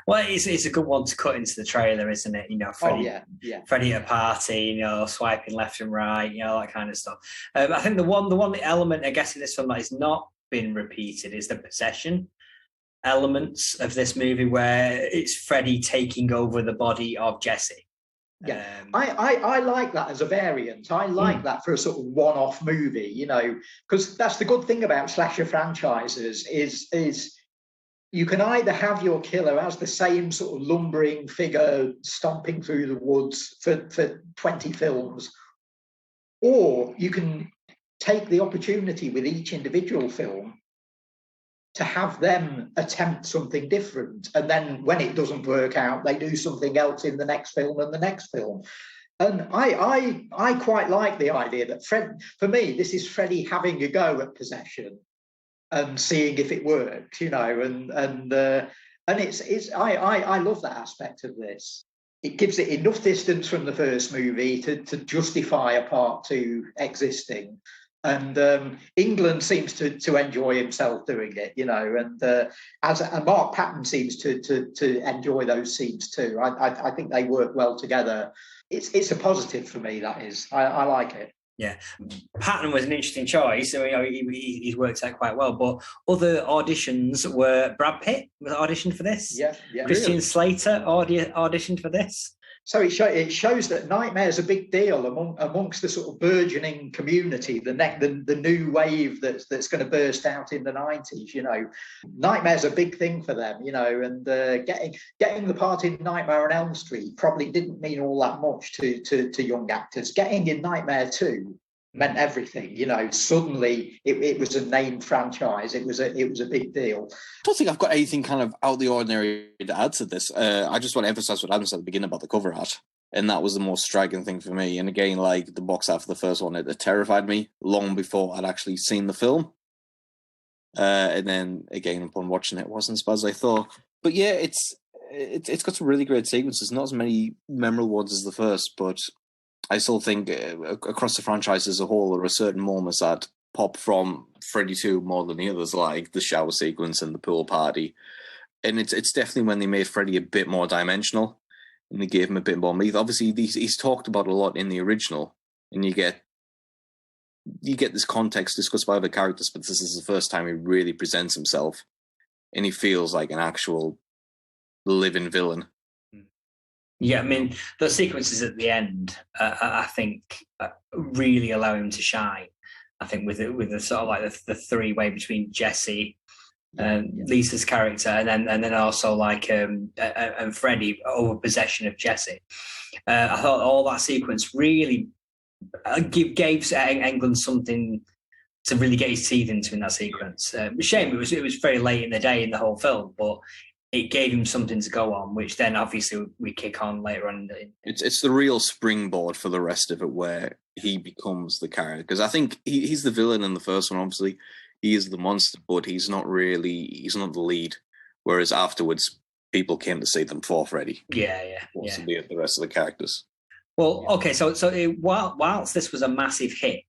Well, it's a good one to cut into the trailer, isn't it? Freddie, Freddie at a party, swiping left and right, that kind of stuff. I think the element, I guess, in this film that has not been repeated is the possession elements of this movie, where it's Freddie taking over the body of Jesse. Yeah, I like that as a variant. I like that for a sort of one-off movie, because that's the good thing about slasher franchises is you can either have your killer as the same sort of lumbering figure stomping through the woods for 20 films, or you can take the opportunity with each individual film to have them attempt something different. And then when it doesn't work out, they do something else in the next film and the next film. And I quite like the idea that for me, this is Freddie having a go at possession and seeing if it works, and it's I love that aspect of this. It gives it enough distance from the first movie to justify a part 2 existing. And England seems to enjoy himself doing it, and Mark Patton seems to enjoy those scenes too. I think they work well together. It's a positive for me, that is. I like it. Yeah, Patton was an interesting choice. So he's worked out quite well. But other auditions were Brad Pitt was auditioned for this. Yeah. Christian Slater auditioned for this. So it shows that Nightmare's a big deal amongst the sort of burgeoning community, the new wave that's going to burst out in the 90s. Nightmare's a big thing for them, and getting the part in Nightmare on Elm Street probably didn't mean all that much to young actors. Getting in Nightmare 2 meant everything. Suddenly it was a named franchise. It was a big deal. I don't think I've got anything kind of out of the ordinary to add to this. I just want to emphasize what Adam said at the beginning about the cover art, and that was the most striking thing for me. And again, like the box art for the first one, it terrified me long before I'd actually seen the film. And then again, upon watching it, it wasn't as bad as I thought. But yeah, it's got some really great sequences. Not as many memorable ones as the first, but I still think across the franchise as a whole, there are certain moments that pop from Freddy 2 more than the others, like the shower sequence and the pool party. And it's definitely when they made Freddy a bit more dimensional and they gave him a bit more meat. Obviously, he's talked about a lot in the original, and you get this context discussed by other characters, but this is the first time he really presents himself, and he feels like an actual living villain. Yeah, I mean, the sequences at the end, I think, really allow him to shine. I think with the sort of like the three-way between Jesse, Lisa's character, and then also like and Freddie over possession of Jesse. I thought all that sequence really gave England something to really get his teeth into in that sequence. Shame it was very late in the day in the whole film, but it gave him something to go on, which then obviously we kick on later on. It's the real springboard for the rest of it, where he becomes the character. Because I think he's the villain in the first one, obviously. He is the monster, but he's not the lead. Whereas afterwards, people came to see them for Freddie. Yeah. The rest of the characters. Well, okay, so whilst this was a massive hit,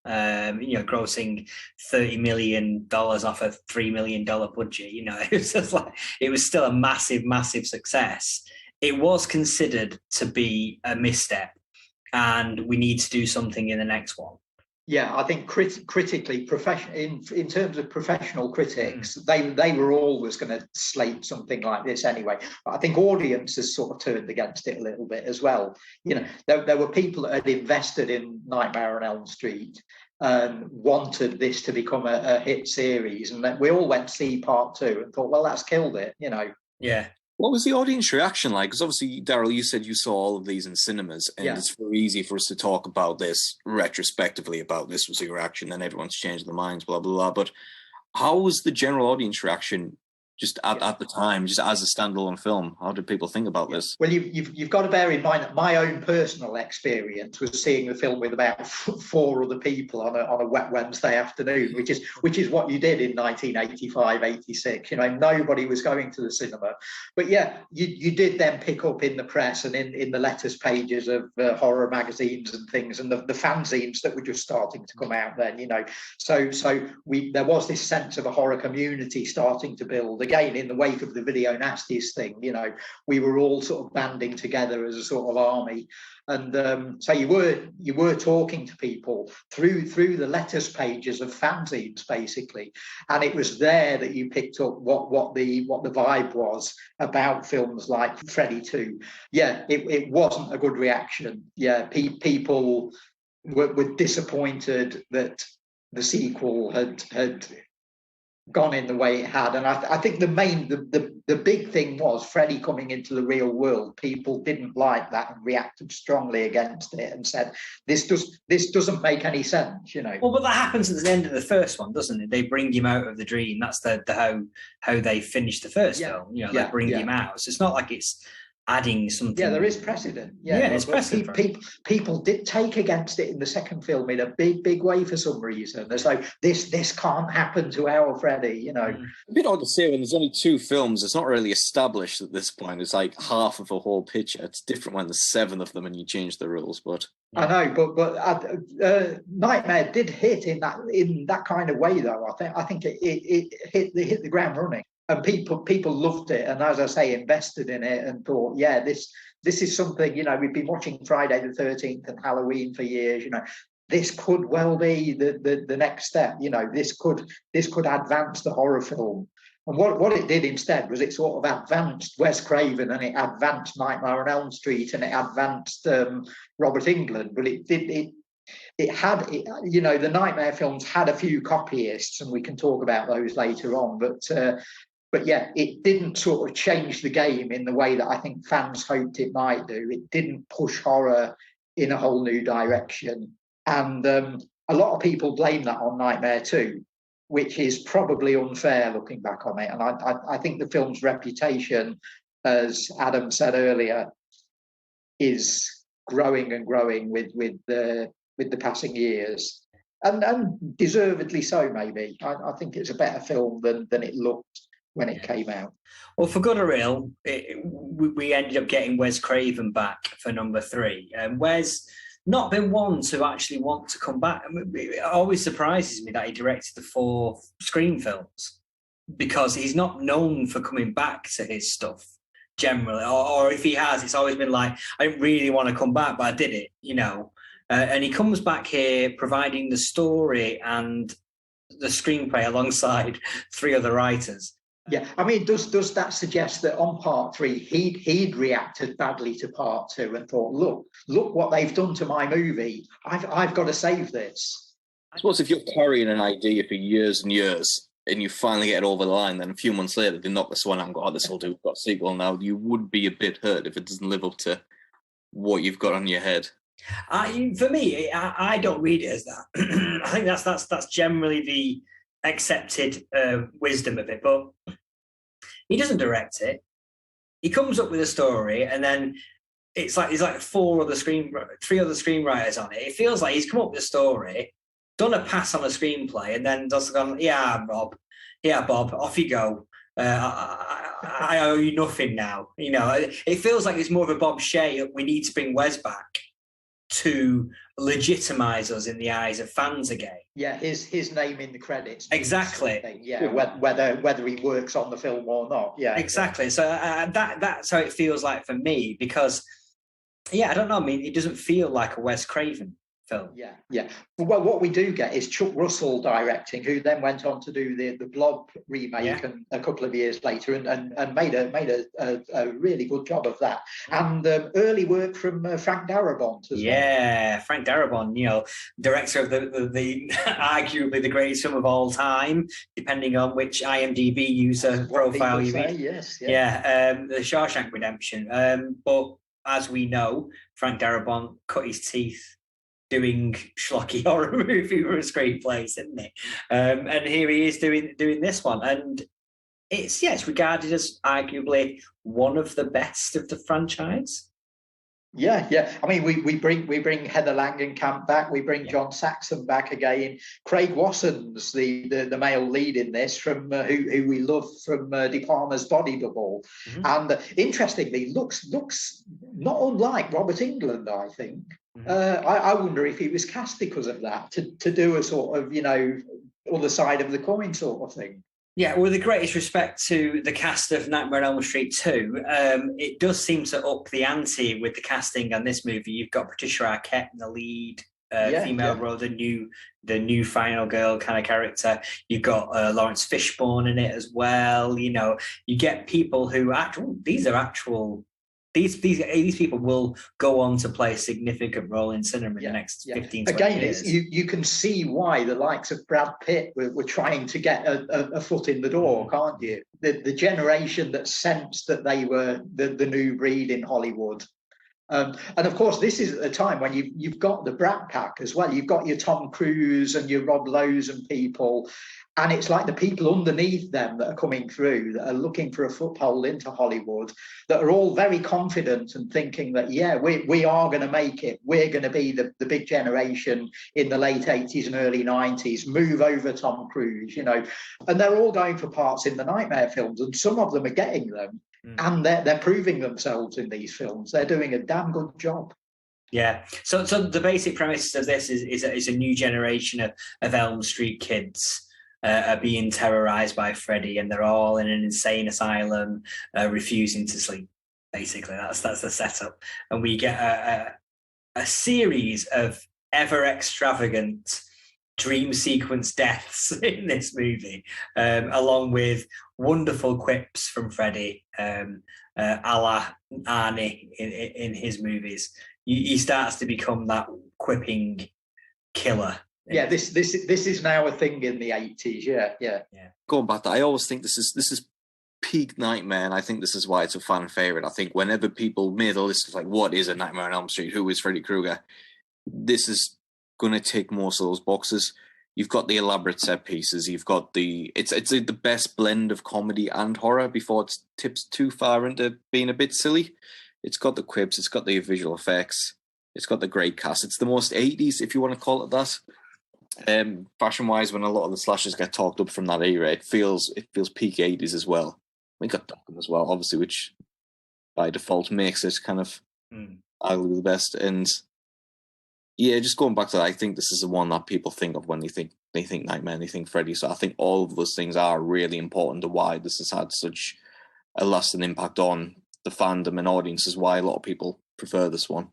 grossing $30 million off a $3 million budget, it was just like, it was still a massive, massive success. It was considered to be a misstep, and we need to do something in the next one. Yeah, I think critically, in terms of professional critics, they were always going to slate something like this anyway. But I think audiences sort of turned against it a little bit as well. There were people that had invested in Nightmare on Elm Street and wanted this to become a hit series, and we all went to see part 2 and thought, well, that's killed it. Yeah. What was the audience reaction like? Because obviously, Daryl, you said you saw all of these in cinemas, and it's very easy for us to talk about this retrospectively, about this was the reaction, then everyone's changed their minds, blah, blah, blah. But how was the general audience reaction just at the time, just as a standalone film? How did people think about this? Well, you've got to bear in mind that my own personal experience was seeing the film with about 4 other people on a wet Wednesday afternoon, which is what you did in 1985, 86. Nobody was going to the cinema. But yeah, you did then pick up in the press and in the letters pages of horror magazines and things, and the fanzines that were just starting to come out then. So there was this sense of a horror community starting to build again in the wake of the Video Nasties thing. We were all sort of banding together as a sort of army, and so you were talking to people through the letters pages of fanzines basically, and it was there that you picked up what the vibe was about films like Freddie 2. Yeah, it wasn't a good reaction. Yeah, people were disappointed that the sequel had gone in the way it had, and I think the big thing was Freddie coming into the real world. People didn't like that and reacted strongly against it and said this doesn't make any sense. Well, but that happens at the end of the first one, doesn't it? They bring him out of the dream. That's the how they finish the first film. They bring him out. So it's not like it's adding something. Yeah, there is precedent. It's precedent. People did take against it in the second film in a big way for some reason. There's like this can't happen to our Freddie. A bit odd to say when there's only 2 films. It's not really established at this point. It's like half of a whole picture. It's different when there's 7 of them and you change the rules. But I know, but Nightmare did hit in that kind of way though. I think it hit the ground running. And people loved it, and as I say, invested in it and thought, yeah, this is something. We've been watching Friday the 13th and Halloween for years. This could well be the next step. This could advance the horror film. And what it did instead was it sort of advanced Wes Craven, and it advanced Nightmare on Elm Street, and it advanced Robert Englund. But it had, the Nightmare films had a few copyists, and we can talk about those later on. But yeah, it didn't sort of change the game in the way that I think fans hoped it might do. It didn't push horror in a whole new direction. And a lot of people blame that on Nightmare 2, which is probably unfair looking back on it. And I think the film's reputation, as Adam said earlier, is growing and growing with the passing years. And deservedly so, maybe. I think it's a better film than it looked when it came out. Well, for good or ill, we ended up getting Wes Craven back for number 3. And Wes not been one to actually want to come back. It always surprises me that he directed the 4 Scream films, because he's not known for coming back to his stuff generally. Or if he has, it's always been like, I didn't really want to come back, but I did it, And he comes back here providing the story and the screenplay alongside 3 other writers. Yeah, I mean, does that suggest that on part 3 he'd reacted badly to part 2 and thought, look what they've done to my movie. I've got to save this. I suppose if you're carrying an idea for years and years and you finally get it over the line, then a few months later they knock this one out and go, oh, this will do, we've got a sequel now. You would be a bit hurt if it doesn't live up to what you've got on your head. For me, I don't read it as that. I think that's generally the accepted wisdom of it, but he doesn't direct it. He comes up with a story, and then it's like there's like 3 other screenwriters on it. It feels like he's come up with a story, done a pass on a screenplay, and then just gone, Bob, off you go. I owe you nothing now. It feels like it's more of a Bob Shea. We need to bring Wes back to legitimize us in the eyes of fans again. Yeah, his name in the credits. Exactly. Yeah, whether he works on the film or not. Yeah, exactly. So that's how it feels like for me, because I don't know. I mean, it doesn't feel like a Wes Craven film. Yeah. Well, what we do get is Chuck Russell directing, who then went on to do the Blob remake a couple of years later, and made a really good job of that. And early work from Frank Darabont as well. Yeah, Frank Darabont, director of the arguably the greatest film of all time, depending on which IMDb user profile you read. Yes. The Shawshank Redemption. But as we know, Frank Darabont cut his teeth doing schlocky horror movie for a screenplay, isn't he? And here he is doing this one. And it's regarded as arguably one of the best of the franchise. Yeah. I mean, we bring Heather Langenkamp back. We bring John Saxon back again. Craig Wasson's the male lead in this, from who we love from De Palma's Body Double, and interestingly looks not unlike Robert Englund. I think. I wonder if he was cast because of that, to do a sort of other side of the coin sort of thing. Yeah, with the greatest respect to the cast of Nightmare on Elm Street 2, it does seem to up the ante with the casting on this movie. You've got Patricia Arquette in the lead female role, the new final girl kind of character. You've got Lawrence Fishburne in it as well. You get people who these people will go on to play a significant role in cinema in the next 15, 20 years. You can see why the likes of Brad Pitt were trying to get a foot in the door, can't you? The generation that sensed that they were the new breed in Hollywood. And of course, this is at the time when you've got the Brat Pack as well. You've got your Tom Cruise and your Rob Lowe's and people. And it's like the people underneath them that are coming through, that are looking for a foothold into Hollywood, that are all very confident and thinking that, we are going to make it. We're going to be the big generation in the late 80s and early 90s, move over Tom Cruise, And they're all going for parts in the Nightmare films, and some of them are getting them. And they're proving themselves in these films. They're doing a damn good job. Yeah. So the basic premise of this is a new generation of Elm Street kids are being terrorized by Freddie, and they're all in an insane asylum, refusing to sleep. Basically, that's the setup, and we get a series of ever extravagant dream sequence deaths in this movie, along with wonderful quips from Freddie, a la Arnie in his movies. He starts to become that quipping killer. Yeah, this is now a thing in the 80s. Yeah. Going back to, I always think this is peak Nightmare, and I think this is why it's a fan favorite. I think whenever people made a list of like, what is a Nightmare on Elm Street, who is Freddy Krueger, this is going to tick most of those boxes. You've got the elaborate set pieces. You've got it's the best blend of comedy and horror before it tips too far into being a bit silly. It's got the quips. It's got the visual effects. It's got the great cast. It's the most 80s, if you want to call it that. Fashion-wise, when a lot of the slashers get talked up from that era, it feels peak 80s as well. We got Duncan as well, obviously, which by default makes it kind of arguably the best. And yeah, just going back to that, I think this is the one that people think of when they think Nightmare and they think Freddy. So I think all of those things are really important to why this has had such a lasting impact on the fandom and audiences, why a lot of people prefer this one.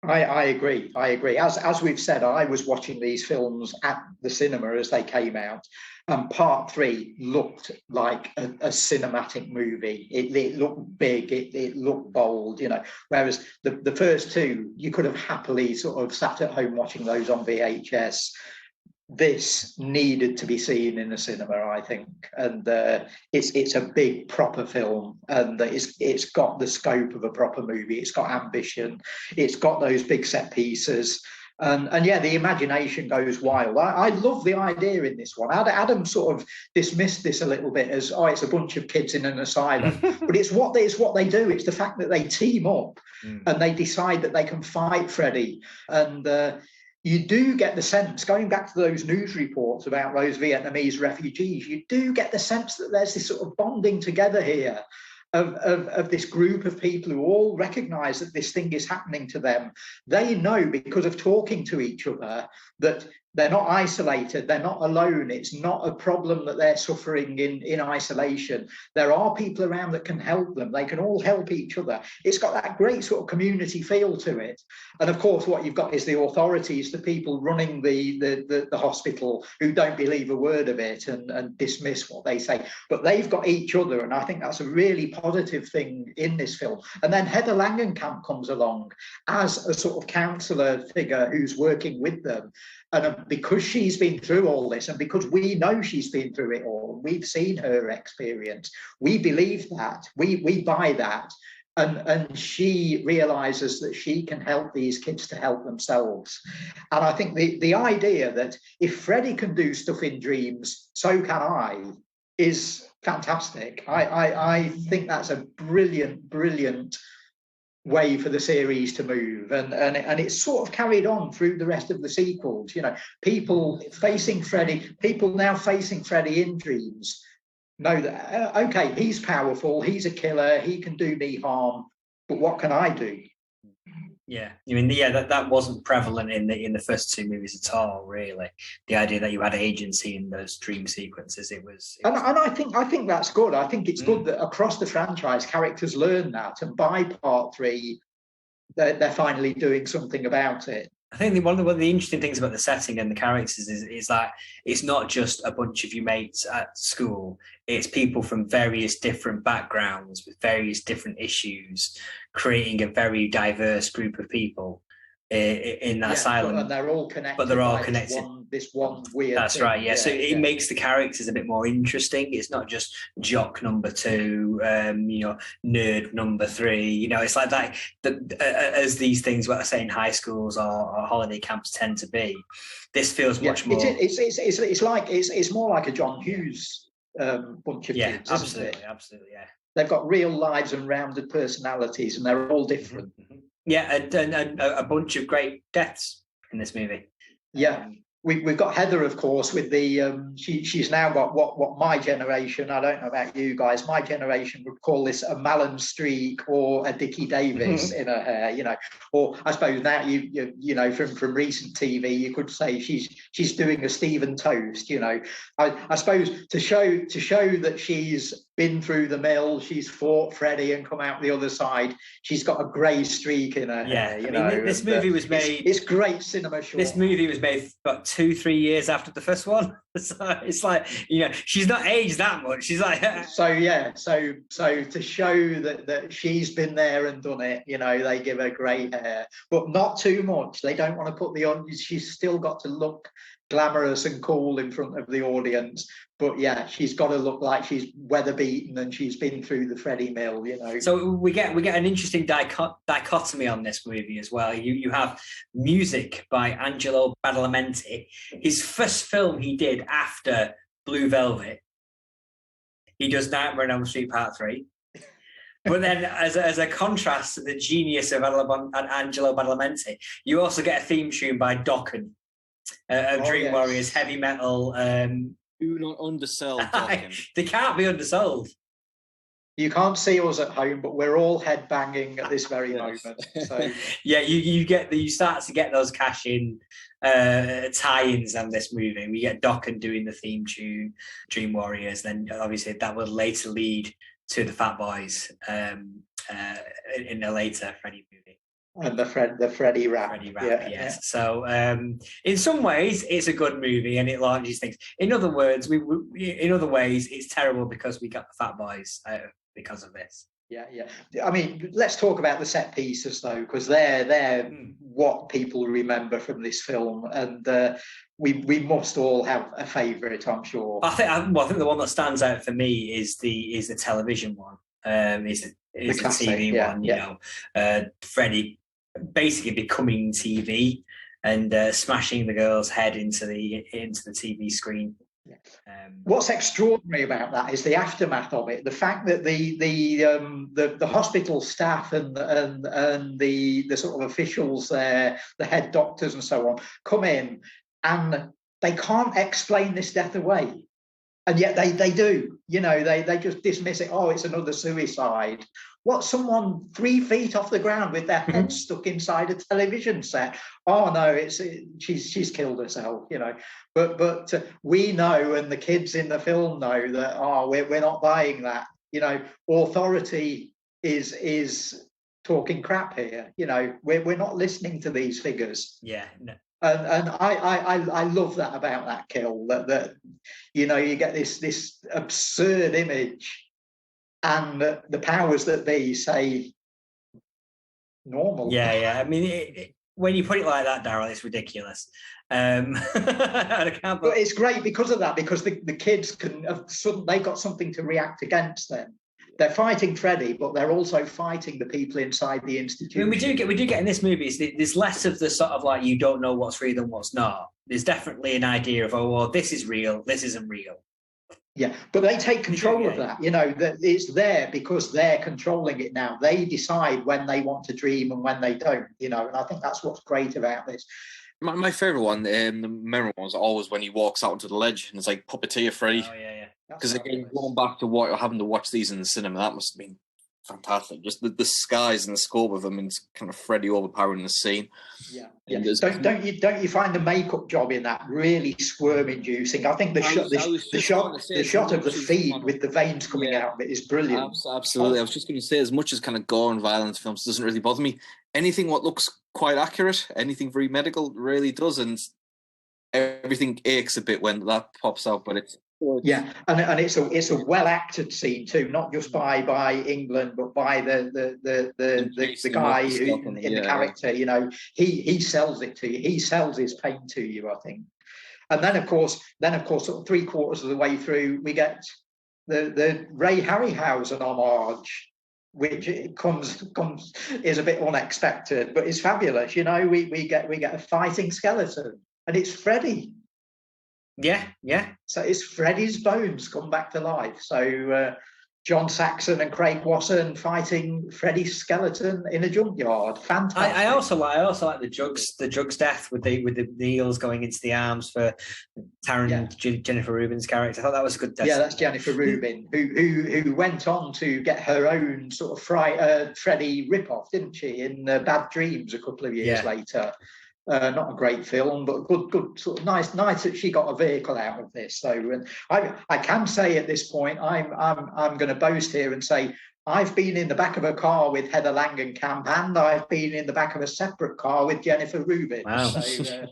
I agree. As we've said, I was watching these films at the cinema as they came out, and Part 3 looked like a cinematic movie. It looked big, it looked bold, whereas the first two, you could have happily sort of sat at home watching those on VHS. This needed to be seen in the cinema, I think, and it's a big proper film, and it's got the scope of a proper movie. It's got ambition. It's got those big set pieces, and yeah, the imagination goes wild. I love the idea in this one. Adam sort of dismissed this a little bit as, it's a bunch of kids in an asylum, but it's what they do. It's the fact that they team up and they decide that they can fight Freddie, and you do get the sense, going back to those news reports about those Vietnamese refugees, you do get the sense that there's this sort of bonding together here of this group of people who all recognise that this thing is happening to them. They know, because of talking to each other, that they're not isolated, they're not alone. It's not a problem that they're suffering in isolation. There are people around that can help them. They can all help each other. It's got that great sort of community feel to it. And of course, what you've got is the authorities, the people running the hospital, who don't believe a word of it and dismiss what they say. But they've got each other, and I think that's a really positive thing in this film. And then Heather Langenkamp comes along as a sort of counsellor figure who's working with them. And because she's been through all this, and because we know she's been through it all, we've seen her experience, we believe that, we buy that, and she realises that she can help these kids to help themselves. And I think the idea that if Freddie can do stuff in dreams, so can I, is fantastic. I think that's a brilliant way for the series to move, and it's sort of carried on through the rest of the sequels. People now facing Freddie in dreams know that okay, he's powerful, he's a killer, he can do me harm, but what can I do? Yeah, I mean, that wasn't prevalent in the first two movies at all. Really, the idea that you had agency in those dream sequences, it was. And I think that's good. I think it's good that across the franchise, characters learn that, and by part 3, they're finally doing something about it. I think one of the interesting things about the setting and the characters is that it's not just a bunch of your mates at school. It's people from various different backgrounds with various different issues, creating a very diverse group of people in that asylum. And they're all connected. But they're all connected. This one weird That's thing. right, yeah. So it makes the characters a bit more interesting. It's not just jock number 2, nerd number 3. It's like that. As these things, what I say in high schools or holiday camps tend to be. This feels much more. It's more like a John Hughes bunch of kids. Absolutely, yeah. They've got real lives and rounded personalities, and they're all different. Mm-hmm. Yeah, and a bunch of great deaths in this movie. Yeah. We've got Heather, of course, with the she's now got what my generation, I don't know about you guys, my generation would call this a Malin streak or a Dickie Davis in her hair, or I suppose now you from recent TV you could say she's doing a Stephen Toast, I suppose to show that she's been through the mill, she's fought Freddie and come out the other side. She's got a grey streak in her hair. This movie was made. It's great cinema short. This movie was made about 2-3 years after the first one. So it's like she's not aged that much. She's like so to show that she's been there and done it. They give her grey hair, but not too much. They don't want to put she's still got to look glamorous and cool in front of the audience, but she's got to look like she's weather beaten and she's been through the Freddie mill. So we get an interesting dichotomy on this movie as well. You have music by Angelo Badalamenti. His first film he did after Blue Velvet. He does Nightmare on Elm Street Part 3. But then, as a contrast to the genius of Angelo Badalamenti, you also get a theme tune by Dokken. Of Dream Warriors, heavy metal. Do not undersell Dokken. They can't be undersold. You can't see us at home, but we're all headbanging at this very moment. So you start to get those cash-in tie-ins on this movie. We get Dokken doing the theme tune, Dream Warriors. Then obviously that will later lead to the Fat Boys in a later Freddie movie. And the Freddie rap. Freddie rap, yes. Yeah. So in some ways, it's a good movie and it launches things. In other words, in other ways, it's terrible because we got the Fat Boys out because of this. Yeah. I mean, let's talk about the set pieces though, because they're what people remember from this film, and we must all have a favourite, I'm sure. I think the one that stands out for me is the television one. Is the classic, TV one. Freddie basically becoming TV and smashing the girl's head into the TV screen. What's extraordinary about that is the aftermath of it. The fact that the hospital staff and the sort of officials there, the head doctors and so on, come in and they can't explain this death away. And yet they do, they just dismiss it. Oh, it's another suicide. What, someone 3 feet off the ground with their head stuck inside a television set? Oh no, she's killed herself, But we know, and the kids in the film know that. We're not buying that. Authority is talking crap here. We're not listening to these figures. Yeah. No. And I love that about that kill, that you get this absurd image, and the powers that be say normal. Yeah. I mean, when you put it like that, Darryl, it's ridiculous. But it's great because of that, because the kids they've got something to react against then. They're fighting Freddie, but they're also fighting the people inside the institution. I mean, we do get in this movie, there's less of the sort of like, you don't know what's real and what's not. There's definitely an idea of, this is real, this isn't real. Yeah, but they take control of that. That it's there because they're controlling it now. They decide when they want to dream and when they don't. And I think that's what's great about this. My favourite one, the memorable one, was always when he walks out onto the ledge and it's like puppeteer Freddie. Oh yeah. Because again, going back to having to watch these in the cinema, that must have been fantastic. Just the skies and the scope of them, and kind of Freddie overpowering the scene. Yeah. Don't you find the makeup job in that really squirm-inducing? I think the shot of the feet with the veins coming out of it is brilliant. Absolutely. I was just going to say, as much as kind of gore and violence films doesn't really bother me, anything what looks quite accurate, anything very medical, really does, and everything aches a bit when that pops out, but it's. Yeah, and it's a well acted scene too, not just by England, but by the guy in the character. He sells it to you. He sells his pain to you, I think. And then of course, sort of 3/4 of the way through, we get the Ray Harryhausen homage, which is a bit unexpected, but it's fabulous. We get a fighting skeleton, and it's Freddie. Yeah. So it's Freddie's bones come back to life. So John Saxon and Craig Wasson fighting Freddie's skeleton in a junkyard. Fantastic. I also like the Jugs death with the eels going into the arms for Jennifer Rubin's character. I thought that was a good death. Yeah, that's Jennifer Rubin, who went on to get her own sort of Freddie ripoff, didn't she, in Bad Dreams a couple of years later. Not a great film, but good sort of nice that she got a vehicle out of this. So I can say at this point, I'm going to boast here and say I've been in the back of a car with Heather Langenkamp, and I've been in the back of a separate car with Jennifer Rubin. Wow. So,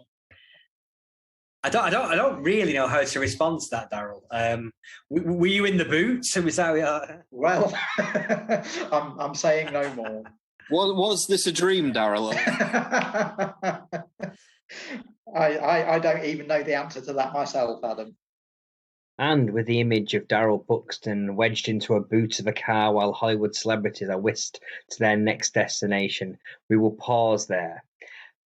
I don't really know how to respond to that, Daryl. Were you in the boot? So was that? Well, I'm saying no more. Was this a dream, Daryl? I don't even know the answer to that myself, Adam. And with the image of Daryl Buxton wedged into a boot of a car while Hollywood celebrities are whisked to their next destination, we will pause there.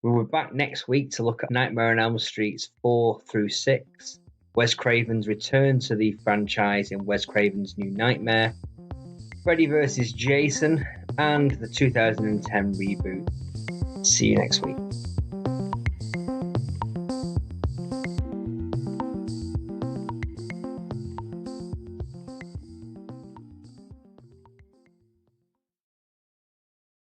We'll be back next week to look at Nightmare on Elm Street's 4 through 6, Wes Craven's return to the franchise in Wes Craven's New Nightmare, Freddy vs. Jason, and the 2010 reboot. See you next week.